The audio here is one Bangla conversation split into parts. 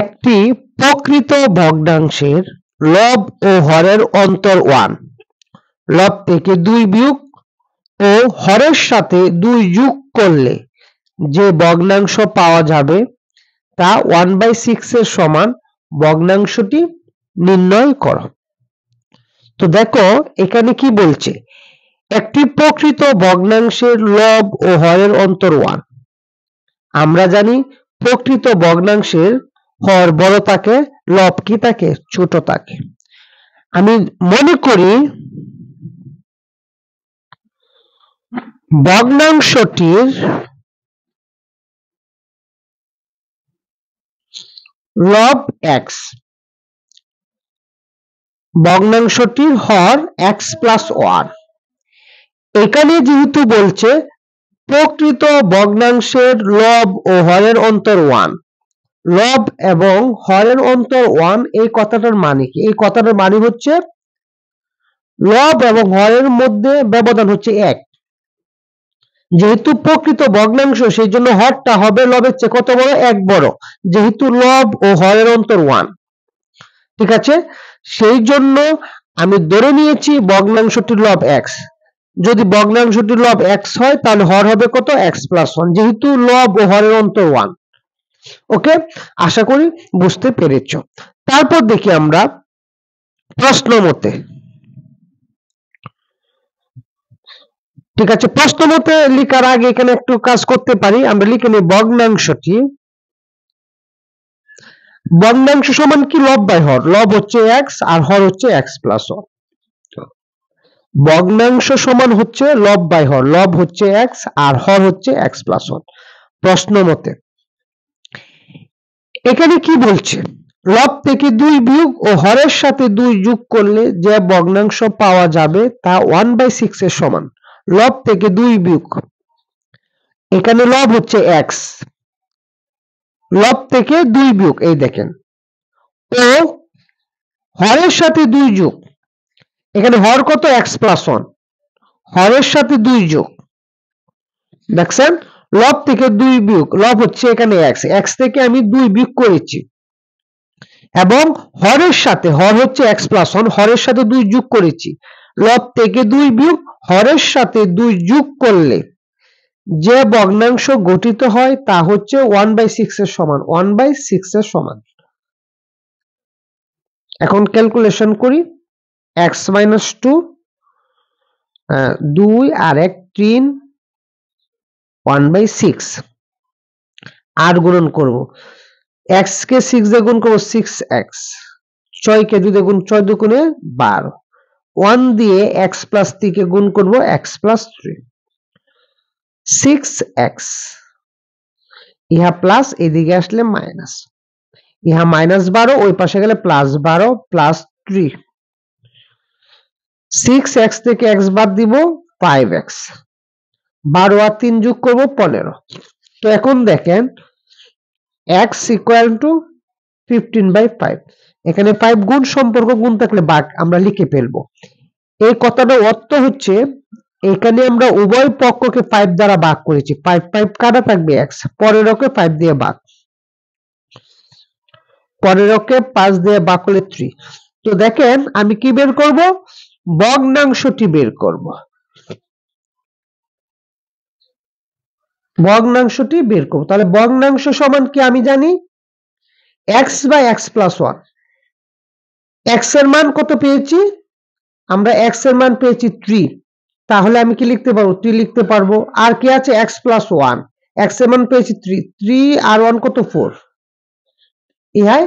একটি প্রকৃত ভগ্নাংশের লব ও হরের অন্তর 1, লব থেকে 2 বিয়োগ ও হরের সাথে 2 যোগ করলে যে ভগ্নাংশ পাওয়া যাবে তা 1/6 এর সমান। ভগ্নাংশটি নির্ণয় করো। তো দেখো এখানে কি বলছে, একটি প্রকৃত ভগ্নাংশের লব ও হরের অন্তর 1। আমরা জানি প্রকৃত ভগ্নাংশের হর বড় থাকে, লব কি থাকে, ছোট থাকে। আমি মনে করি ভগ্নাংশটির লব x, ভগ্নাংশটির হর x প্লাস 1। এখানে যেহেতু বলছে প্রকৃত ভগ্নাংশের লব ও হরের অন্তর 1, লব এবং হরের অন্তর 1, এই কথাটার মানে কি? এই কথাটার মানে হচ্ছে লব এবং হরের মধ্যে ব্যবধান হচ্ছে 1। যেহেতু প্রকৃত ভগ্নাংশ সেই জন্য হরটা হবে লবের চেয়ে কত বড়? 1 বড়, যেহেতু লব ও হরের অন্তর 1। ঠিক আছে, সেই জন্য আমি ধরে নিয়েছি ভগ্নাংশটির লব x। যদি ভগ্নাংশটির লব x হয় তাহলে হর হবে কত? x প্লাস 1, যেহেতু লব ও হরের অন্তর 1। ওকে, আশা করি বুঝতে পেরেছো। তারপর দেখি আমরা প্রশ্ন মতে। ঠিক আছে, প্রশ্ন মতে লেখার আগে এখানে একটু কাজ করতে পারি। আমরা লিখে নিই ভগ্নাংশটি, ভগ্নাংশ সমান কি? লব বাই হর। লব হচ্ছে x আর হর হচ্ছে x প্লাস 1। ভগ্নাংশ সমান হচ্ছে লব বাই হর। লব হচ্ছে x আর হর হচ্ছে x প্লাস 1। প্রশ্ন মতে এখানে কি বলছে? লব থেকে 2 বিয়োগ ও হরের সাথে 2 যোগ করলে যে ভগ্নাংশ পাওয়া যাবে তা 1/6 এর সমান। লব থেকে 2 বিয়োগ, এখানে লব হচ্ছে x, লব থেকে 2 বিয়োগ, এই দেখেন, ও হরের সাথে 2 যোগ, এখানে হর কত? x প্লাস 1, হরের সাথে 2 যোগ, দেখছেন? লব থেকে 2 বিয়োগ, লব হচ্ছে এখানে x, x থেকে আমি 2 বিয়োগ করেছি, এবং হরের সাথে, হর হচ্ছে x প্লাস 1, হরের সাথে 2 যোগ করেছি। লব থেকে 2 বিয়োগ হরের সাথে 2 যোগ করলে যে ভগ্নাংশ গঠিত হয় তা হচ্ছে 1/6 এর সমান। 1/6 এর সমান। এখন ক্যালকুলেশন করি। x মাইনাস 2, 2 আর 1 3, 1/6 আর গুণন করব। x কে 6 দিয়ে গুণ করব, 6x, 6 কে 2 দিয়ে গুণ, 6 দুগুণে 12, 1 দিয়ে x প্লাস 3 কে গুণ করব, x প্লাস 3, 6x, ইহা প্লাস, এদিকে আসলে মাইনাস, ইহা মাইনাস 12, ওই পাশে গেলে প্লাস 12 প্লাস 3, 6x থেকে x বাদ দিব, 5x, 12 আর 3 যোগ করব 15। তো এখন দেখেন x ইকুয়াল টু 15/5। এখানে 5 গুণ সম্পর্ক, গুণ থাকলে ভাগ আমরা লিখে ফেলবো। এই কথাটার অর্থ হচ্ছে এখানে আমরা উভয় পক্ষকে 5 দ্বারা ভাগ করেছি। 5 5 কাটা থাকবে x, পরের ওকে 5 দিয়ে ভাগ, পরের ওকে 5 দিয়ে ভাগ করলে 3। তো দেখেন আমি কি বের করব? ভগ্নাংশটি বের করব। ভগ্নাংশটি বের করব। তাহলে ভগ্নাংশ সমান কি আমি জানি? x by x plus 1। x এর মান কত পেয়েছি আমরা? x এর মান পেয়েছি 3। তাহলে আমি কি লিখতে পারবো? 3 লিখতে পারবো। আর কি আছে? x plus 1। x এর মান পেয়েছি 3, 3 আর 1 কত? 4। ইহাই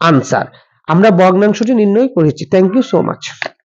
আনসার। আমরা ভগ্নাংশটি নির্ণয় করেছি। Thank you so much.